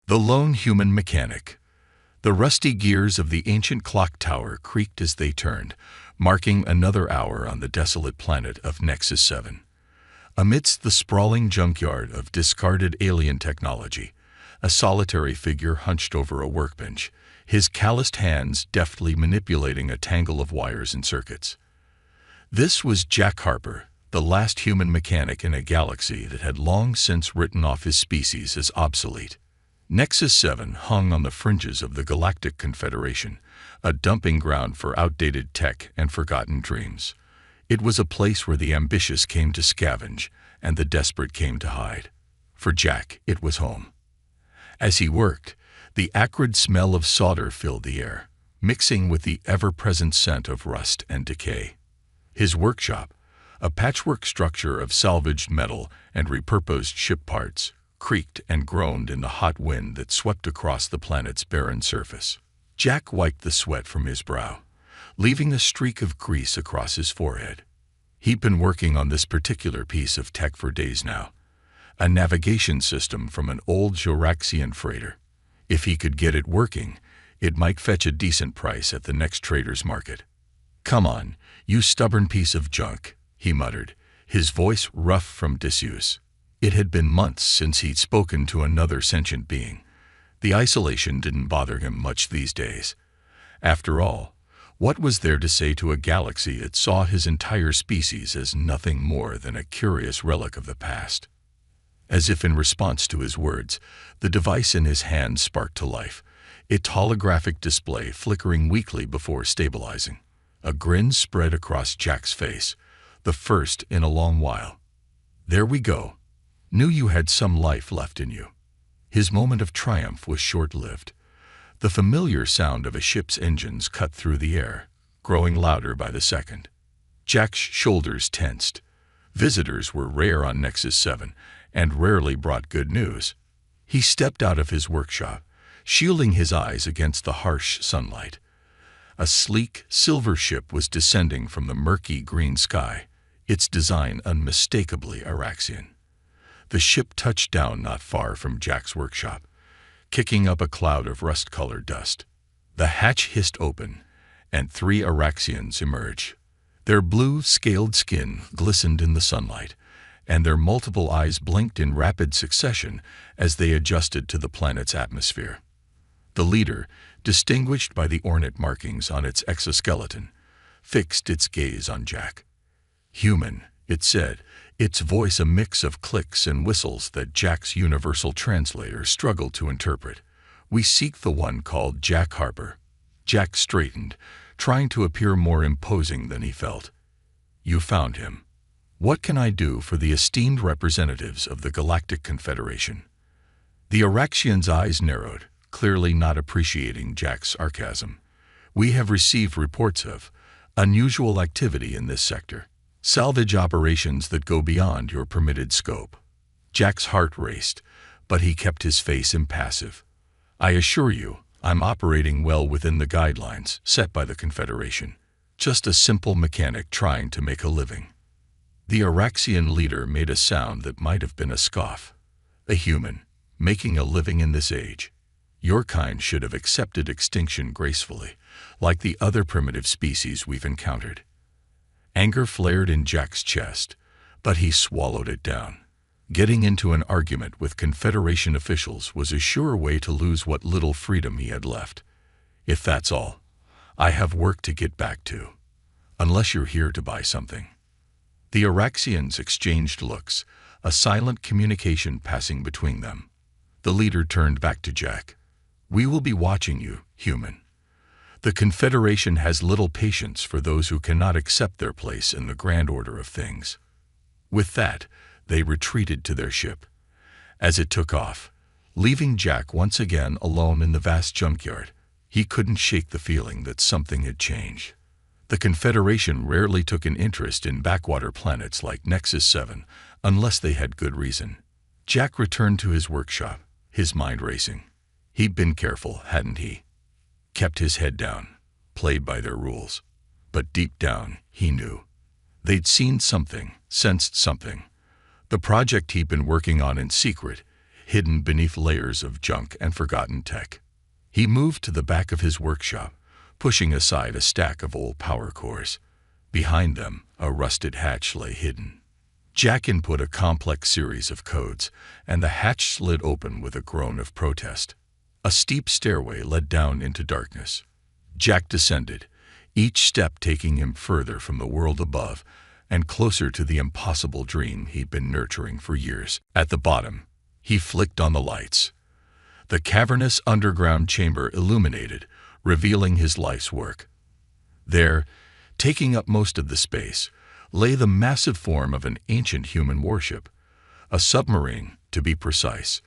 The lone human mechanic. The rusty gears of the ancient clock tower creaked as they turned, marking another hour on the desolate planet of Nexus 7. Amidst the sprawling junkyard of discarded alien technology, a solitary figure hunched over a workbench, his calloused hands deftly manipulating a tangle of wires and circuits. This was Jack Harper, the last human mechanic in a galaxy that had long since written off his species as obsolete. Nexus 7 hung on the fringes of the Galactic Confederation, a dumping ground for outdated tech and forgotten dreams. It was a place where the ambitious came to scavenge and the desperate came to hide. For Jack, it was home. As he worked, the acrid smell of solder filled the air, mixing with the ever-present scent of rust and decay. His workshop, a patchwork structure of salvaged metal and repurposed ship parts, creaked and groaned in the hot wind that swept across the planet's barren surface. Jack wiped the sweat from his brow, leaving a streak of grease across his forehead. He'd been working on this particular piece of tech for days now, a navigation system from an old Joraxian freighter. If he could get it working, it might fetch a decent price at the next trader's market. "Come on, you stubborn piece of junk," he muttered, his voice rough from disuse. It had been months since he'd spoken to another sentient being. The isolation didn't bother him much these days. After all, what was there to say to a galaxy that saw his entire species as nothing more than a curious relic of the past? As if in response to his words, the device in his hand sparked to life, its holographic display flickering weakly before stabilizing. A grin spread across Jack's face, the first in a long while. "There we go. Knew you had some life left in you." His moment of triumph was short-lived. The familiar sound of a ship's engines cut through the air, growing louder by the second. Jack's shoulders tensed. Visitors were rare on Nexus 7, and rarely brought good news. He stepped out of his workshop, shielding his eyes against the harsh sunlight. A sleek, silver ship was descending from the murky green sky, its design unmistakably Araxian. The ship touched down not far from Jack's workshop, kicking up a cloud of rust-colored dust. The hatch hissed open, and 3 Araxians emerged. Their blue, scaled skin glistened in the sunlight, and their multiple eyes blinked in rapid succession as they adjusted to the planet's atmosphere. The leader, distinguished by the ornate markings on its exoskeleton, fixed its gaze on Jack. "Human," it said, its voice a mix of clicks and whistles that Jack's universal translator struggled to interpret. "We seek the one called Jack Harper." Jack straightened, trying to appear more imposing than he felt. "You found him. What can I do for the esteemed representatives of the Galactic Confederation?" The Araxian's eyes narrowed, clearly not appreciating Jack's sarcasm. "We have received reports of unusual activity in this sector. Salvage operations that go beyond your permitted scope." Jack's heart raced, but he kept his face impassive. "I assure you, I'm operating well within the guidelines set by the Confederation. Just a simple mechanic trying to make a living." The Araxian leader made a sound that might have been a scoff. "A human, making a living in this age. Your kind should have accepted extinction gracefully, like the other primitive species we've encountered." Anger flared in Jack's chest, but he swallowed it down. Getting into an argument with Confederation officials was a sure way to lose what little freedom he had left. "If that's all, I have work to get back to. Unless you're here to buy something." The Araxians exchanged looks, a silent communication passing between them. The leader turned back to Jack. "We will be watching you, human. The Confederation has little patience for those who cannot accept their place in the grand order of things." With that, they retreated to their ship. As it took off, leaving Jack once again alone in the vast junkyard, he couldn't shake the feeling that something had changed. The Confederation rarely took an interest in backwater planets like Nexus 7, unless they had good reason. Jack returned to his workshop, his mind racing. He'd been careful, hadn't he? Kept his head down, played by their rules. But deep down, he knew. They'd seen something, sensed something. The project he'd been working on in secret, hidden beneath layers of junk and forgotten tech. He moved to the back of his workshop, pushing aside a stack of old power cores. Behind them, a rusted hatch lay hidden. Jack input a complex series of codes, and the hatch slid open with a groan of protest. A steep stairway led down into darkness. Jack descended, each step taking him further from the world above and closer to the impossible dream he'd been nurturing for years. At the bottom, he flicked on the lights. The cavernous underground chamber illuminated, revealing his life's work. There, taking up most of the space, lay the massive form of an ancient human warship, a submarine, to be precise.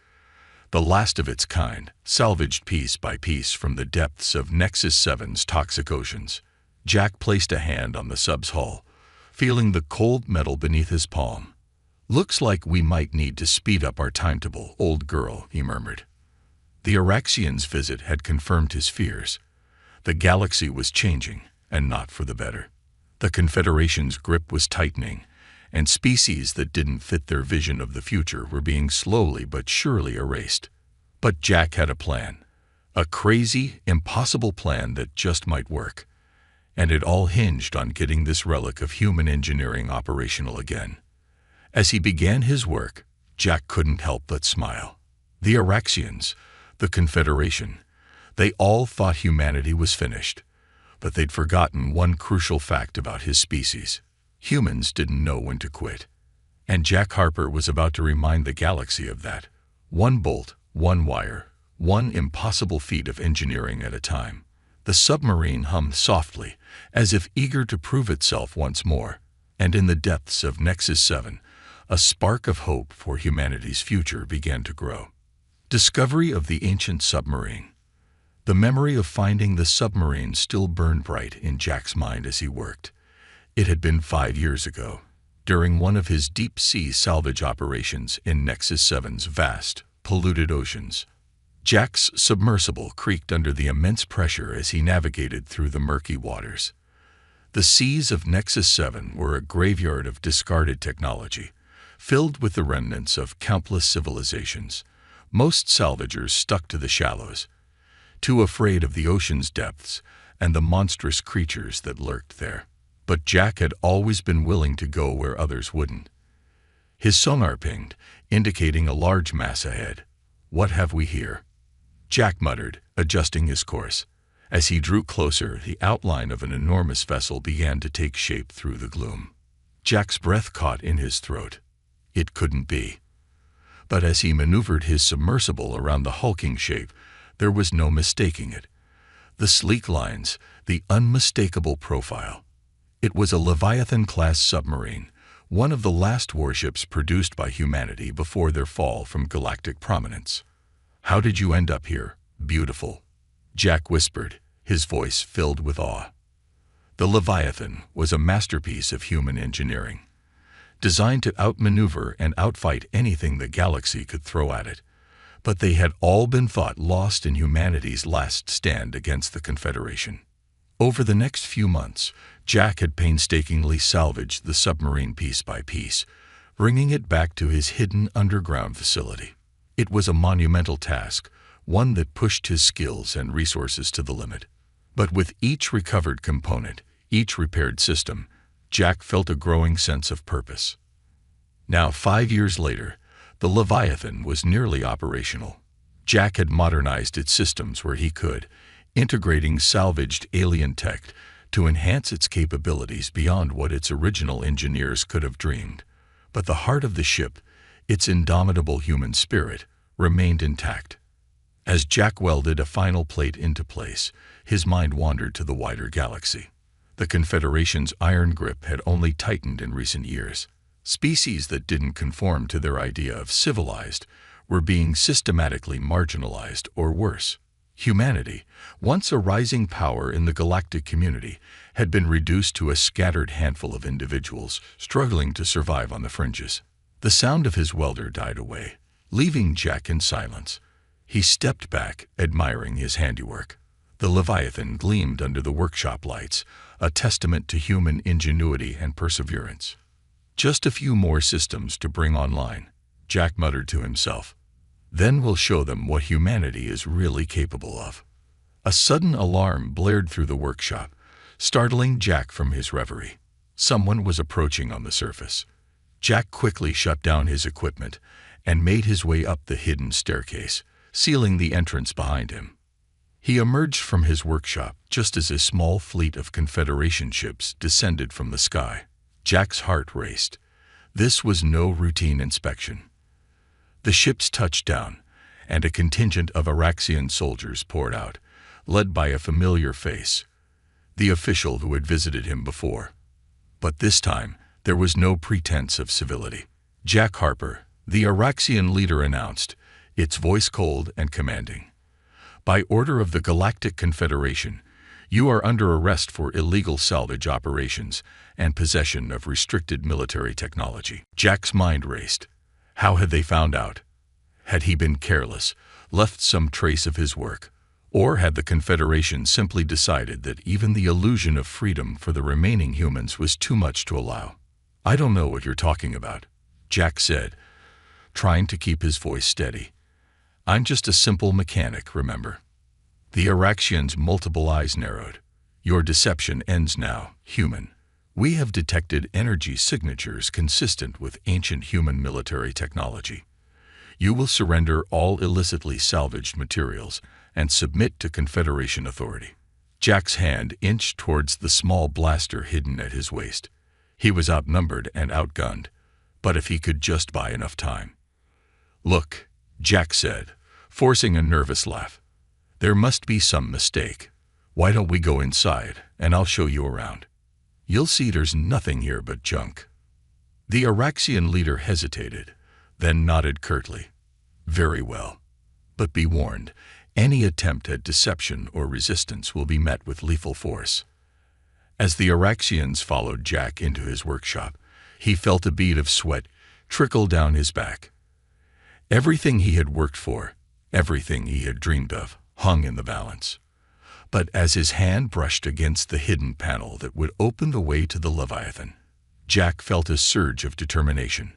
The last of its kind, salvaged piece by piece from the depths of Nexus 7's toxic oceans. Jack placed a hand on the sub's hull, feeling the cold metal beneath his palm. "Looks like we might need to speed up our timetable, old girl," he murmured. The Orcsian's visit had confirmed his fears. The galaxy was changing, and not for the better. The Confederation's grip was tightening, and species that didn't fit their vision of the future were being slowly but surely erased. But Jack had a plan. A crazy, impossible plan that just might work. And it all hinged on getting this relic of human engineering operational again. As he began his work, Jack couldn't help but smile. The Orcsians, the Confederation, they all thought humanity was finished. But they'd forgotten one crucial fact about his species. Humans didn't know when to quit. And Jack Harper was about to remind the galaxy of that. One bolt, one wire, one impossible feat of engineering at a time. The submarine hummed softly, as if eager to prove itself once more. And in the depths of Nexus 7, a spark of hope for humanity's future began to grow. Discovery of the ancient submarine. The memory of finding the submarine still burned bright in Jack's mind as he worked. It had been 5 years ago, during one of his deep-sea salvage operations in Nexus 7's vast, polluted oceans. Jack's submersible creaked under the immense pressure as he navigated through the murky waters. The seas of Nexus 7 were a graveyard of discarded technology, filled with the remnants of countless civilizations. Most salvagers stuck to the shallows, too afraid of the ocean's depths and the monstrous creatures that lurked there. But Jack had always been willing to go where others wouldn't. His sonar pinged, indicating a large mass ahead. "What have we here?" Jack muttered, adjusting his course. As he drew closer, the outline of an enormous vessel began to take shape through the gloom. Jack's breath caught in his throat. It couldn't be. But as he maneuvered his submersible around the hulking shape, there was no mistaking it. The sleek lines, the unmistakable profile. It was a Leviathan-class submarine, one of the last warships produced by humanity before their fall from galactic prominence. "How did you end up here, beautiful?" Jack whispered, his voice filled with awe. The Leviathan was a masterpiece of human engineering, designed to outmaneuver and outfight anything the galaxy could throw at it. But they had all been thought lost in humanity's last stand against the Confederation. Over the next few months, Jack had painstakingly salvaged the submarine piece by piece, bringing it back to his hidden underground facility. It was a monumental task, one that pushed his skills and resources to the limit. But with each recovered component, each repaired system, Jack felt a growing sense of purpose. Now, 5 years later, the Leviathan was nearly operational. Jack had modernized its systems where he could, integrating salvaged alien tech to enhance its capabilities beyond what its original engineers could have dreamed. But the heart of the ship, its indomitable human spirit, remained intact. As Jack welded a final plate into place, his mind wandered to the wider galaxy. The Confederation's iron grip had only tightened in recent years. Species that didn't conform to their idea of civilized were being systematically marginalized, or worse. Humanity, once a rising power in the galactic community, had been reduced to a scattered handful of individuals struggling to survive on the fringes. The sound of his welder died away, leaving Jack in silence. He stepped back, admiring his handiwork. The Leviathan gleamed under the workshop lights, a testament to human ingenuity and perseverance. Just a few more systems to bring online, Jack muttered to himself. Then we'll show them what humanity is really capable of." A sudden alarm blared through the workshop, startling Jack from his reverie. Someone was approaching on the surface. Jack quickly shut down his equipment and made his way up the hidden staircase, sealing the entrance behind him. He emerged from his workshop just as a small fleet of Confederation ships descended from the sky. Jack's heart raced. This was no routine inspection. The ships touched down, and a contingent of Araxian soldiers poured out, led by a familiar face, the official who had visited him before. But this time, there was no pretense of civility. "Jack Harper," the Araxian leader announced, its voice cold and commanding. "By order of the Galactic Confederation, you are under arrest for illegal salvage operations and possession of restricted military technology." Jack's mind raced. How had they found out? Had he been careless, left some trace of his work? Or had the Confederation simply decided that even the illusion of freedom for the remaining humans was too much to allow? "I don't know what you're talking about," Jack said, trying to keep his voice steady. "I'm just a simple mechanic, remember?" The Araxian's multiple eyes narrowed. "Your deception ends now, human. We have detected energy signatures consistent with ancient human military technology. You will surrender all illicitly salvaged materials and submit to Confederation authority." Jack's hand inched towards the small blaster hidden at his waist. He was outnumbered and outgunned, but if he could just buy enough time. "Look," Jack said, forcing a nervous laugh. "There must be some mistake. Why don't we go inside, and I'll show you around? You'll see there's nothing here but junk." The Araxian leader hesitated, then nodded curtly. "Very well. But be warned, any attempt at deception or resistance will be met with lethal force." As the Araxians followed Jack into his workshop, he felt a bead of sweat trickle down his back. Everything he had worked for, everything he had dreamed of, hung in the balance. But as his hand brushed against the hidden panel that would open the way to the Leviathan, Jack felt a surge of determination.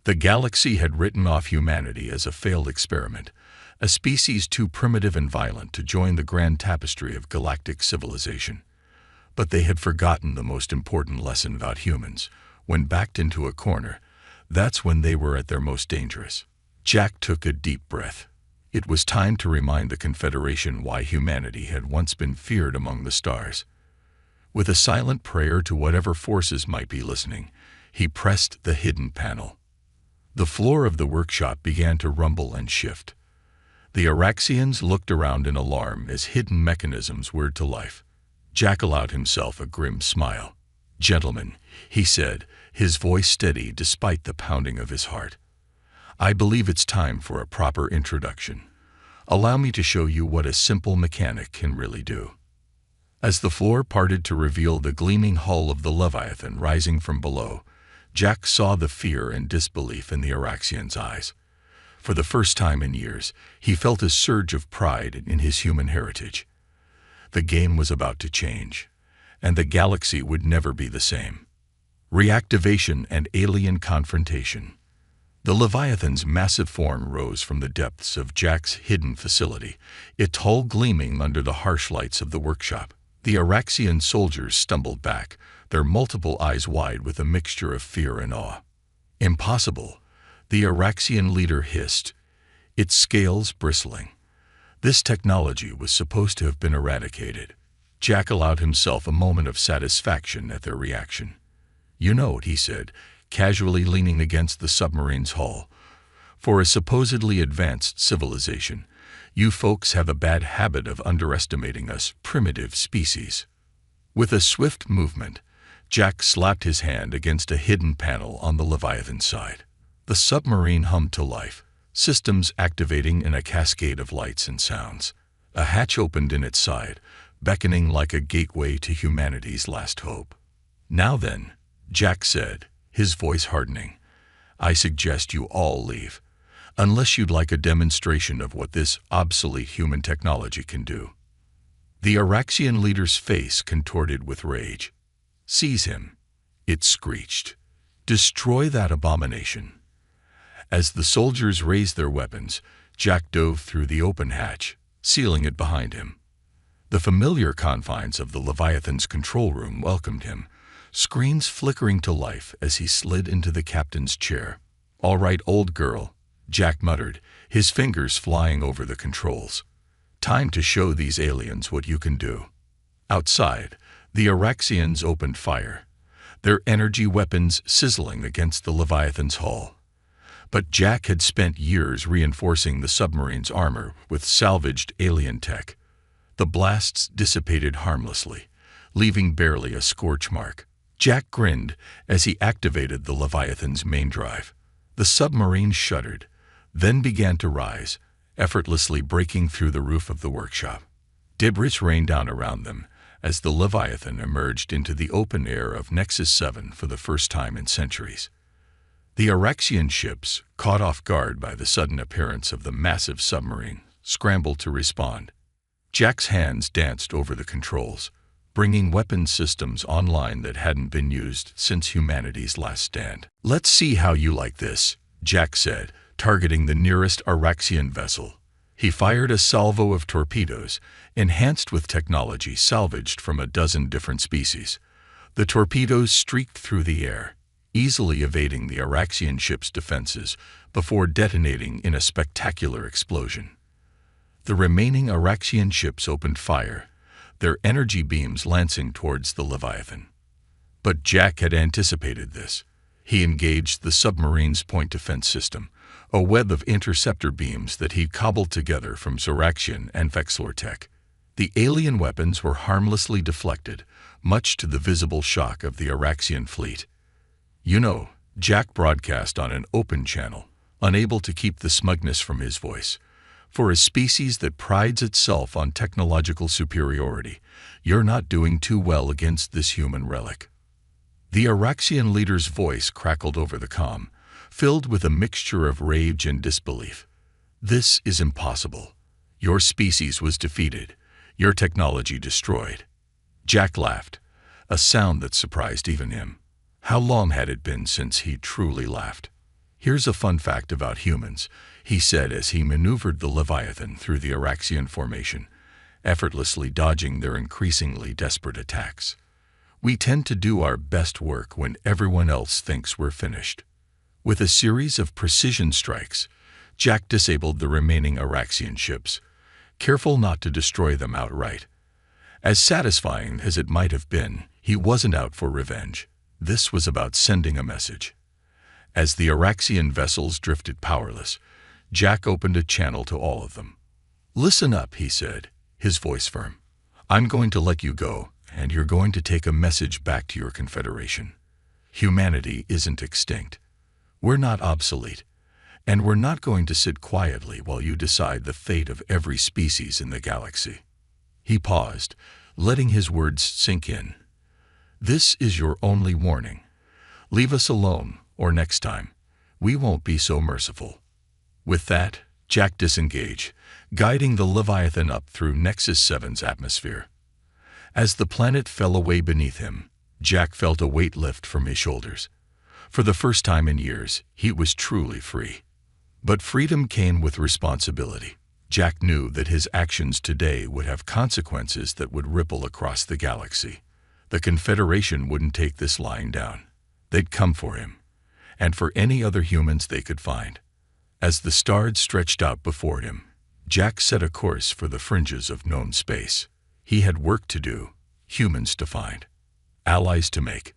The galaxy had written off humanity as a failed experiment, a species too primitive and violent to join the grand tapestry of galactic civilization. But they had forgotten the most important lesson about humans. When backed into a corner, that's when they were at their most dangerous. Jack took a deep breath. It was time to remind the Confederation why humanity had once been feared among the stars. With a silent prayer to whatever forces might be listening, he pressed the hidden panel. The floor of the workshop began to rumble and shift. The Araxians looked around in alarm as hidden mechanisms whirred to life. Jack allowed himself a grim smile. "Gentlemen," he said, his voice steady despite the pounding of his heart, "I believe it's time for a proper introduction. Allow me to show you what a simple mechanic can really do." As the floor parted to reveal the gleaming hull of the Leviathan rising from below, Jack saw the fear and disbelief in the Araxian's eyes. For the first time in years, he felt a surge of pride in his human heritage. The game was about to change, and the galaxy would never be the same. Reactivation and alien confrontation. The Leviathan's massive form rose from the depths of Jack's hidden facility, its hull gleaming under the harsh lights of the workshop. The Araxian soldiers stumbled back, their multiple eyes wide with a mixture of fear and awe. "Impossible," the Araxian leader hissed, its scales bristling. This technology was supposed to have been eradicated. Jack allowed himself a moment of satisfaction at their reaction. "You know," he said, casually leaning against the submarine's hull, "for a supposedly advanced civilization, you folks have a bad habit of underestimating us primitive species." With a swift movement, Jack slapped his hand against a hidden panel on the Leviathan's side. The submarine hummed to life, systems activating in a cascade of lights and sounds. A hatch opened in its side, beckoning like a gateway to humanity's last hope. "Now then," Jack said, his voice hardening, "I suggest you all leave, unless you'd like a demonstration of what this obsolete human technology can do." The Araxian leader's face contorted with rage. "Seize him," it screeched. "Destroy that abomination." As the soldiers raised their weapons, Jack dove through the open hatch, sealing it behind him. The familiar confines of the Leviathan's control room welcomed him, screens flickering to life as he slid into the captain's chair. "All right, old girl," Jack muttered, his fingers flying over the controls. "Time to show these aliens what you can do." Outside, the Orcsians opened fire, their energy weapons sizzling against the Leviathan's hull. But Jack had spent years reinforcing the submarine's armor with salvaged alien tech. The blasts dissipated harmlessly, leaving barely a scorch mark. Jack grinned as he activated the Leviathan's main drive. The submarine shuddered, then began to rise, effortlessly breaking through the roof of the workshop. Debris rained down around them as the Leviathan emerged into the open air of Nexus 7 for the first time in centuries. The Orcsian ships, caught off guard by the sudden appearance of the massive submarine, scrambled to respond. Jack's hands danced over the controls, bringing weapon systems online that hadn't been used since humanity's last stand. "Let's see how you like this," Jack said, targeting the nearest Orcsian vessel. He fired a salvo of torpedoes, enhanced with technology salvaged from a dozen different species. The torpedoes streaked through the air, easily evading the Orcsian ship's defenses before detonating in a spectacular explosion. The remaining Orcsian ships opened fire, their energy beams lancing towards the Leviathan. But Jack had anticipated this. He engaged the submarine's point defense system, a web of interceptor beams that he'd cobbled together from Zoraxian and Vexlor tech. The alien weapons were harmlessly deflected, much to the visible shock of the Orcsian fleet. "You know," Jack broadcast on an open channel, unable to keep the smugness from his voice, "for a species that prides itself on technological superiority, you're not doing too well against this human relic." The Orcsian leader's voice crackled over the comm, filled with a mixture of rage and disbelief. "This is impossible. Your species was defeated, your technology destroyed." Jack laughed, a sound that surprised even him. How long had it been since he truly laughed? "Here's a fun fact about humans," he said as he maneuvered the Leviathan through the Orcsian formation, effortlessly dodging their increasingly desperate attacks. "We tend to do our best work when everyone else thinks we're finished." With a series of precision strikes, Jack disabled the remaining Orcsian ships, careful not to destroy them outright. As satisfying as it might have been, he wasn't out for revenge. This was about sending a message. As the Orcsian vessels drifted powerless, Jack opened a channel to all of them. "Listen up," he said, his voice firm. "I'm going to let you go, and you're going to take a message back to your Confederation. Humanity isn't extinct. We're not obsolete, and we're not going to sit quietly while you decide the fate of every species in the galaxy." He paused, letting his words sink in. "This is your only warning. Leave us alone, or next time, we won't be so merciful." With that, Jack disengaged, guiding the Leviathan up through Nexus 7's atmosphere. As the planet fell away beneath him, Jack felt a weight lift from his shoulders. For the first time in years, he was truly free. But freedom came with responsibility. Jack knew that his actions today would have consequences that would ripple across the galaxy. The Confederation wouldn't take this lying down. They'd come for him, and for any other humans they could find. As the stars stretched out before him, Jack set a course for the fringes of known space. He had work to do, humans to find, allies to make,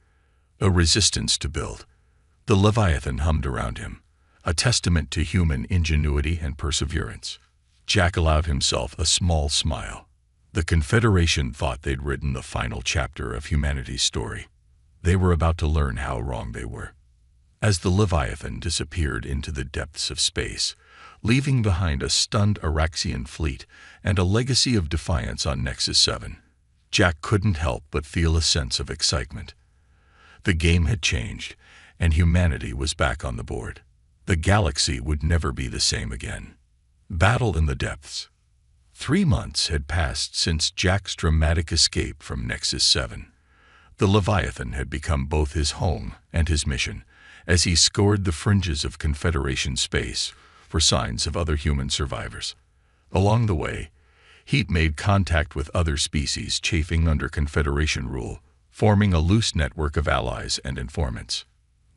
a resistance to build. The Leviathan hummed around him, a testament to human ingenuity and perseverance. Jack allowed himself a small smile. The Confederation thought they'd written the final chapter of humanity's story. They were about to learn how wrong they were. As the Leviathan disappeared into the depths of space, leaving behind a stunned Orcsian fleet and a legacy of defiance on Nexus 7, Jack couldn't help but feel a sense of excitement. The game had changed, and humanity was back on the board. The galaxy would never be the same again. Battle in the depths. 3 months had passed since Jack's dramatic escape from Nexus 7. The Leviathan had become both his home and his mission, as he scoured the fringes of Confederation space for signs of other human survivors. Along the way, he'd made contact with other species chafing under Confederation rule, forming a loose network of allies and informants.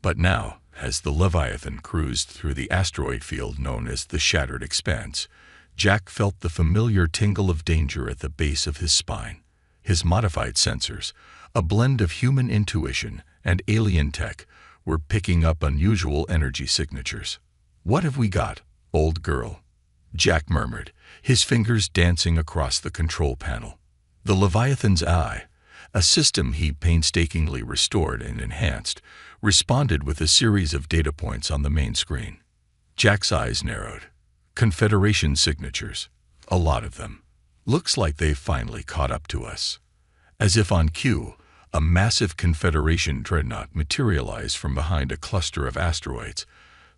But now, as the Leviathan cruised through the asteroid field known as the Shattered Expanse, Jack felt the familiar tingle of danger at the base of his spine. His modified sensors, a blend of human intuition and alien tech, were picking up unusual energy signatures. "What have we got, old girl?" Jack murmured, his fingers dancing across the control panel. The Leviathan's eye, a system he painstakingly restored and enhanced, responded with a series of data points on the main screen. Jack's eyes narrowed. Confederation signatures. A lot of them. Looks like they've finally caught up to us. As if on cue, a massive Confederation dreadnought materialized from behind a cluster of asteroids,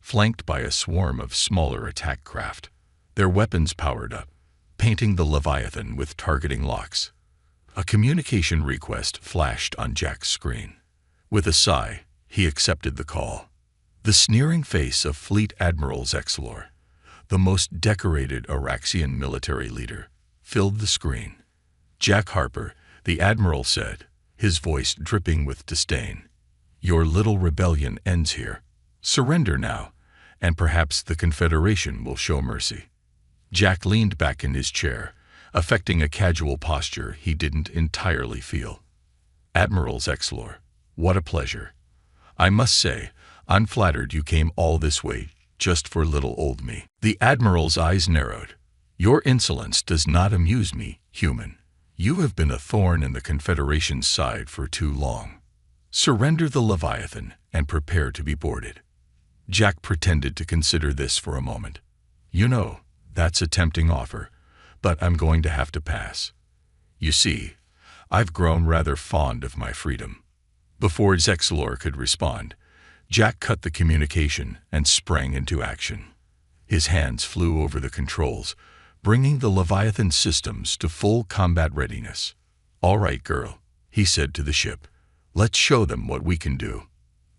flanked by a swarm of smaller attack craft. Their weapons powered up, painting the Leviathan with targeting locks. A communication request flashed on Jack's screen. With a sigh, he accepted the call. The sneering face of Fleet Admiral Zexlor, the most decorated Oraxian military leader, filled the screen. "Jack Harper," the Admiral said, his voice dripping with disdain. "Your little rebellion ends here. Surrender now, and perhaps the Confederation will show mercy." Jack leaned back in his chair, affecting a casual posture he didn't entirely feel. "Admiral Zexlor, what a pleasure. I must say, I'm flattered you came all this way just for little old me." The Admiral's eyes narrowed. "Your insolence does not amuse me, human. You have been a thorn in the Confederation's side for too long. Surrender the Leviathan and prepare to be boarded." Jack pretended to consider this for a moment. "You know, that's a tempting offer, but I'm going to have to pass. You see, I've grown rather fond of my freedom." Before Zexlor could respond, Jack cut the communication and sprang into action. His hands flew over the controls, bringing the Leviathan systems to full combat readiness. "All right, girl," he said to the ship. "Let's show them what we can do."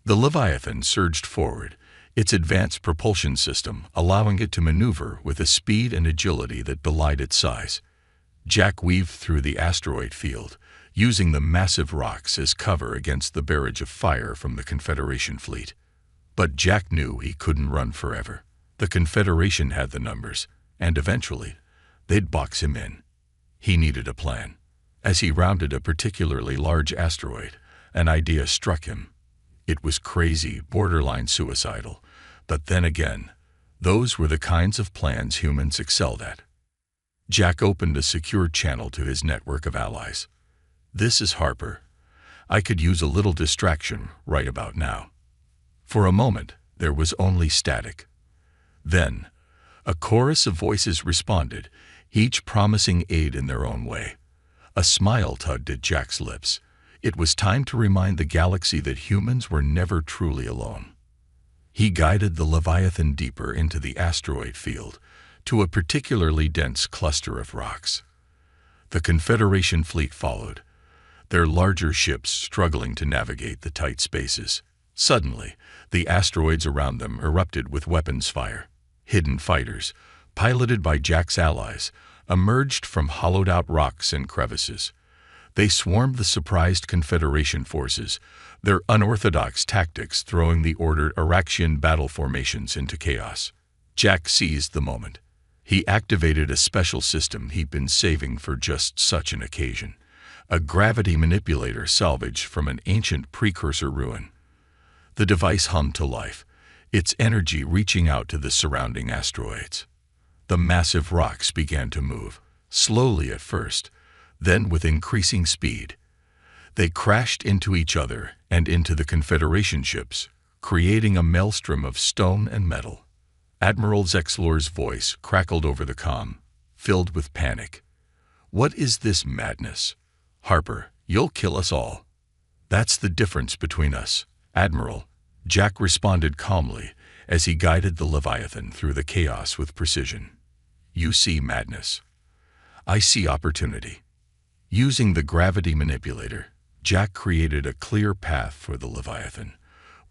The Leviathan surged forward, its advanced propulsion system allowing it to maneuver with a speed and agility that belied its size. Jack weaved through the asteroid field, using the massive rocks as cover against the barrage of fire from the Confederation fleet. But Jack knew he couldn't run forever. The Confederation had the numbers, and eventually, they'd box him in. He needed a plan. As he rounded a particularly large asteroid, an idea struck him. It was crazy, borderline suicidal, but then again, those were the kinds of plans humans excelled at. Jack opened a secure channel to his network of allies. "This is Harper. I could use a little distraction right about now." For a moment, there was only static. Then, a chorus of voices responded, each promising aid in their own way. A smile tugged at Jack's lips. It was time to remind the galaxy that humans were never truly alone. He guided the Leviathan deeper into the asteroid field, to a particularly dense cluster of rocks. The Confederation fleet followed, their larger ships struggling to navigate the tight spaces. Suddenly, the asteroids around them erupted with weapons fire. Hidden fighters, piloted by Jack's allies, emerged from hollowed-out rocks and crevices. They swarmed the surprised Confederation forces, their unorthodox tactics throwing the ordered Oraxian battle formations into chaos. Jack seized the moment. He activated a special system he'd been saving for just such an occasion, a gravity manipulator salvaged from an ancient precursor ruin. The device hummed to life, its energy reaching out to the surrounding asteroids. The massive rocks began to move, slowly at first, then with increasing speed. They crashed into each other and into the Confederation ships, creating a maelstrom of stone and metal. Admiral Zexlor's voice crackled over the comm, filled with panic. "What is this madness? Harper, you'll kill us all." "That's the difference between us, Admiral," Jack responded calmly as he guided the Leviathan through the chaos with precision. "You see madness. I see opportunity." Using the gravity manipulator, Jack created a clear path for the Leviathan,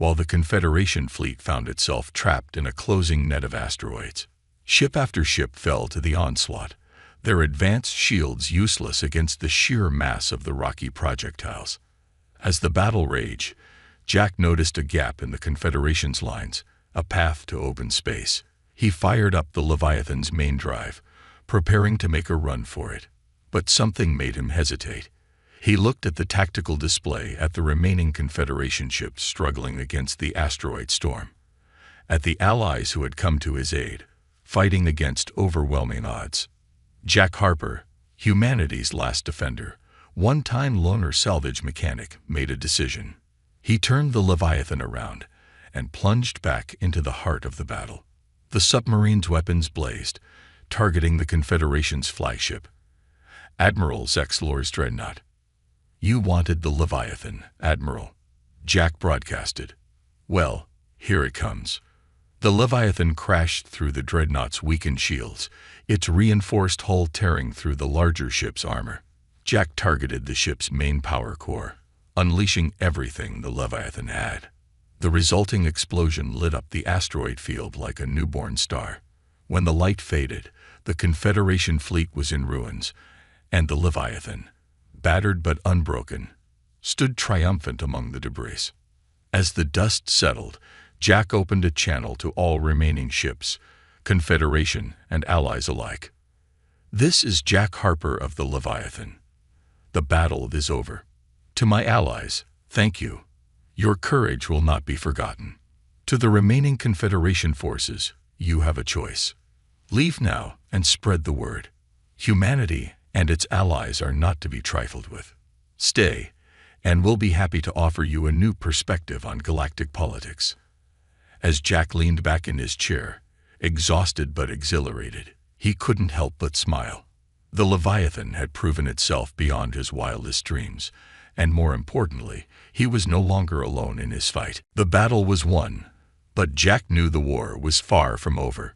while the Confederation fleet found itself trapped in a closing net of asteroids. Ship after ship fell to the onslaught, their advanced shields useless against the sheer mass of the rocky projectiles. As the battle raged, Jack noticed a gap in the Confederation's lines, a path to open space. He fired up the Leviathan's main drive, preparing to make a run for it. But something made him hesitate. He looked at the tactical display, at the remaining Confederation ships struggling against the asteroid storm, at the allies who had come to his aid, fighting against overwhelming odds. Jack Harper, humanity's last defender, one-time loner salvage mechanic, made a decision. He turned the Leviathan around and plunged back into the heart of the battle. The submarine's weapons blazed, targeting the Confederation's flagship, Admiral Zexlor's dreadnought. "You wanted the Leviathan, Admiral," Jack broadcasted. "Well, here it comes." The Leviathan crashed through the dreadnought's weakened shields, its reinforced hull tearing through the larger ship's armor. Jack targeted the ship's main power core, unleashing everything the Leviathan had. The resulting explosion lit up the asteroid field like a newborn star. When the light faded, the Confederation fleet was in ruins, and the Leviathan, battered but unbroken, stood triumphant among the debris. As the dust settled, Jack opened a channel to all remaining ships, Confederation and allies alike. "This is Jack Harper of the Leviathan. The battle is over. To my allies, thank you. Your courage will not be forgotten. To the remaining Confederation forces, you have a choice. Leave now and spread the word. Humanity and its allies are not to be trifled with. Stay, and we'll be happy to offer you a new perspective on galactic politics." As Jack leaned back in his chair, exhausted but exhilarated, he couldn't help but smile. The Leviathan had proven itself beyond his wildest dreams, and more importantly, he was no longer alone in his fight. The battle was won, but Jack knew the war was far from over.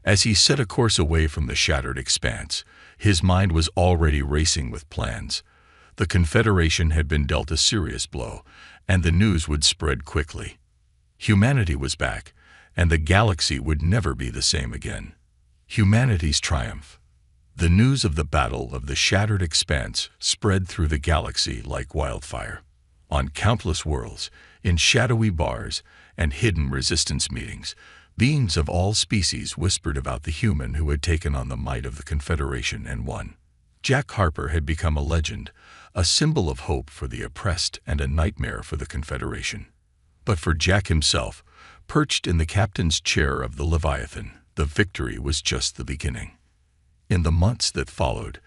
As he set a course away from the shattered expanse, his mind was already racing with plans. The Confederation had been dealt a serious blow, and the news would spread quickly. Humanity was back, and the galaxy would never be the same again. Humanity's triumph. The news of the battle of the shattered expanse spread through the galaxy like wildfire. On countless worlds, in shadowy bars and hidden resistance meetings, beings of all species whispered about the human who had taken on the might of the Confederation and won. Jack Harper had become a legend, a symbol of hope for the oppressed and a nightmare for the Confederation. But for Jack himself, perched in the captain's chair of the Leviathan, the victory was just the beginning. In the months that followed,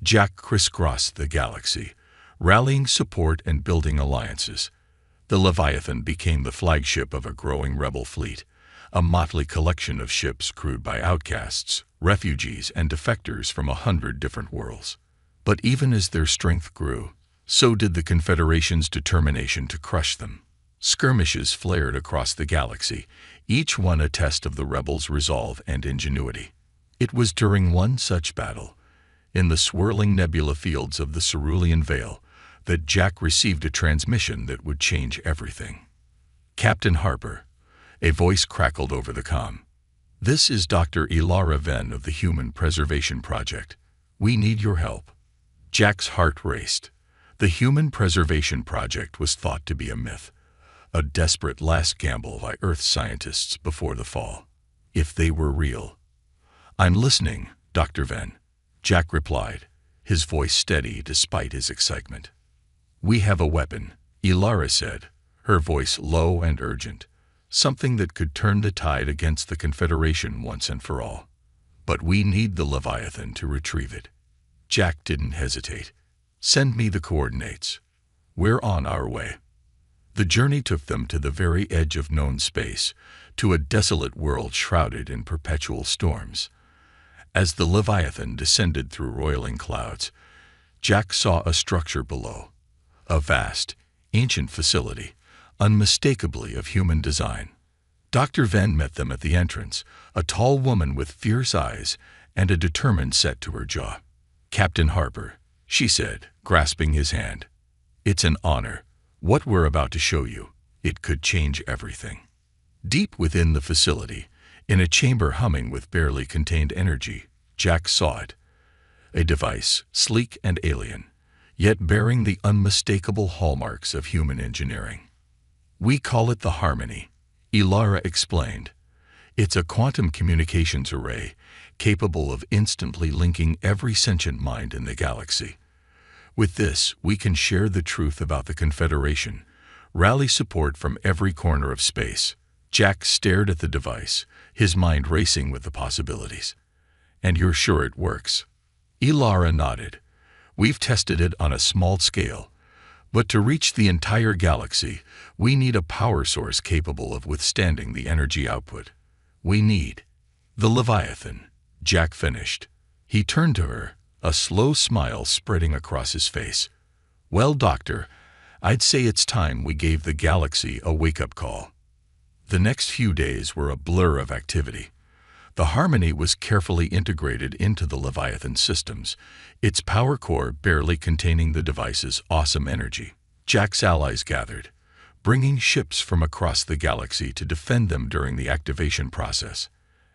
Jack crisscrossed the galaxy, rallying support and building alliances. The Leviathan became the flagship of a growing rebel fleet, a motley collection of ships crewed by outcasts, refugees, and defectors from 100 different worlds. But even as their strength grew, so did the Confederation's determination to crush them. Skirmishes flared across the galaxy, each one a test of the rebels' resolve and ingenuity. It was during one such battle, in the swirling nebula fields of the Cerulean Veil, that Jack received a transmission that would change everything. "Captain Harper," a voice crackled over the comm. "This is Dr. Ilara Venn of the Human Preservation Project. We need your help." Jack's heart raced. The Human Preservation Project was thought to be a myth, a desperate last gamble by Earth scientists before the fall. If they were real. "I'm listening, Dr. Venn," Jack replied, his voice steady despite his excitement. "We have a weapon," Ilara said, her voice low and urgent, something that could turn the tide against the Confederation once and for all. "But we need the Leviathan to retrieve it." Jack didn't hesitate. "Send me the coordinates. We're on our way." The journey took them to the very edge of known space, to a desolate world shrouded in perpetual storms. As the Leviathan descended through roiling clouds, Jack saw a structure below, a vast, ancient facility, unmistakably of human design. Dr. Venn met them at the entrance, a tall woman with fierce eyes and a determined set to her jaw. "Captain Harper," she said, grasping his hand. "It's an honor. What we're about to show you, It could change everything. Deep within the facility, in a chamber humming with barely contained energy, Jack saw it. A device, sleek and alien, yet bearing the unmistakable hallmarks of human engineering. "We call it the Harmony," Ilara explained. "It's a quantum communications array capable of instantly linking every sentient mind in the galaxy. With this, we can share the truth about the Confederation, rally support from every corner of space." Jack stared at the device, his mind racing with the possibilities. "And you're sure it works?" Ilara nodded. "We've tested it on a small scale, but to reach the entire galaxy, we need a power source capable of withstanding the energy output. We need the Leviathan," Jack finished. He turned to her, a slow smile spreading across his face. "Well, Doctor, I'd say it's time we gave the galaxy a wake-up call." The next few days were a blur of activity. The Harmony was carefully integrated into the Leviathan systems, its power core barely containing the device's awesome energy. Jack's allies gathered, bringing ships from across the galaxy to defend them during the activation process.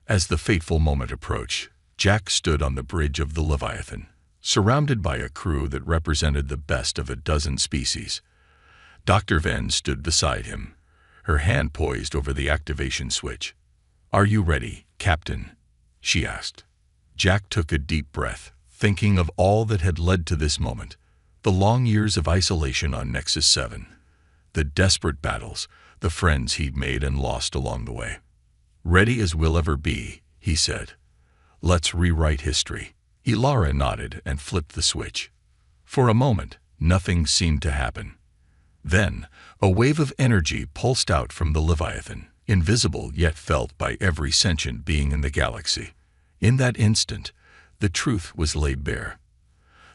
As the fateful moment approached, Jack stood on the bridge of the Leviathan, surrounded by a crew that represented the best of a dozen species. Dr. Venn stood beside him, her hand poised over the activation switch. "Are you ready, Captain?" she asked. Jack took a deep breath, thinking of all that had led to this moment. The long years of isolation on Nexus 7. The desperate battles, the friends he'd made and lost along the way. "Ready as we'll ever be," he said. "Let's rewrite history." Ilara nodded and flipped the switch. For a moment, nothing seemed to happen. Then, a wave of energy pulsed out from the Leviathan, invisible yet felt by every sentient being in the galaxy. In that instant, the truth was laid bare.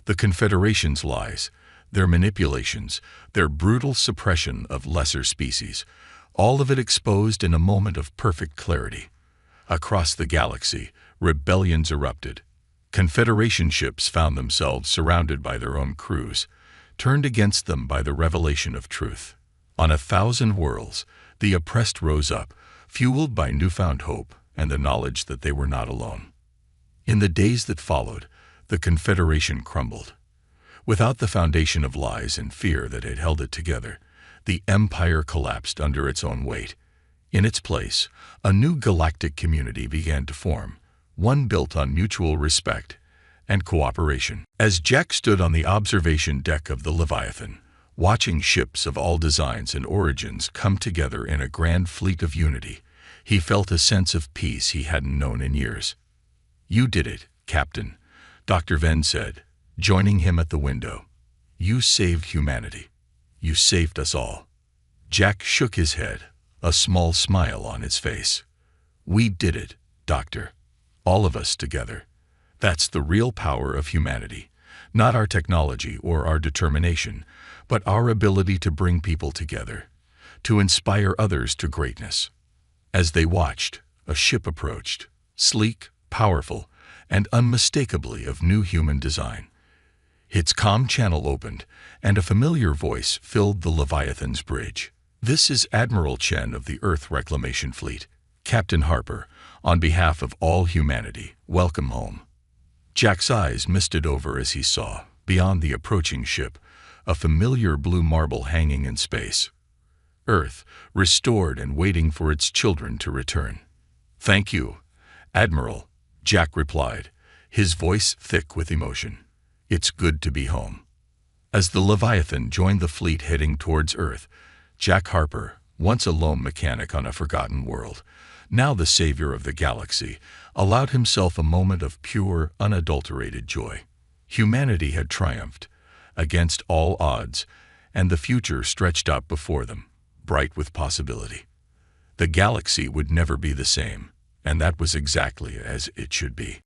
The Confederation's lies, their manipulations, their brutal suppression of lesser species, all of it exposed in a moment of perfect clarity. Across the galaxy, rebellions erupted. Confederation ships found themselves surrounded by their own crews, turned against them by the revelation of truth. On 1,000 worlds, the oppressed rose up, fueled by newfound hope and the knowledge that they were not alone. In the days that followed, the Confederation crumbled. Without the foundation of lies and fear that had held it together, the Empire collapsed under its own weight. In its place, a new galactic community began to form, one built on mutual respect and cooperation. As Jack stood on the observation deck of the Leviathan, watching ships of all designs and origins come together in a grand fleet of unity, he felt a sense of peace he hadn't known in years. "You did it, Captain," Dr. Venn said, joining him at the window. "You saved humanity. You saved us all." Jack shook his head, a small smile on his face. "We did it, Doctor. All of us together. That's the real power of humanity. Not our technology or our determination, but our ability to bring people together, to inspire others to greatness." As they watched, a ship approached, sleek, powerful, and unmistakably of new human design. Its comm channel opened, and a familiar voice filled the Leviathan's bridge. "This is Admiral Chen of the Earth Reclamation Fleet. Captain Harper, on behalf of all humanity, welcome home." Jack's eyes misted over as he saw, beyond the approaching ship, a familiar blue marble hanging in space. Earth, restored and waiting for its children to return. "Thank you, Admiral," Jack replied, his voice thick with emotion. "It's good to be home." As the Leviathan joined the fleet heading towards Earth, Jack Harper, once a lone mechanic on a forgotten world, now the savior of the galaxy, allowed himself a moment of pure, unadulterated joy. Humanity had triumphed, against all odds, and the future stretched out before them, bright with possibility. The galaxy would never be the same, and that was exactly as it should be.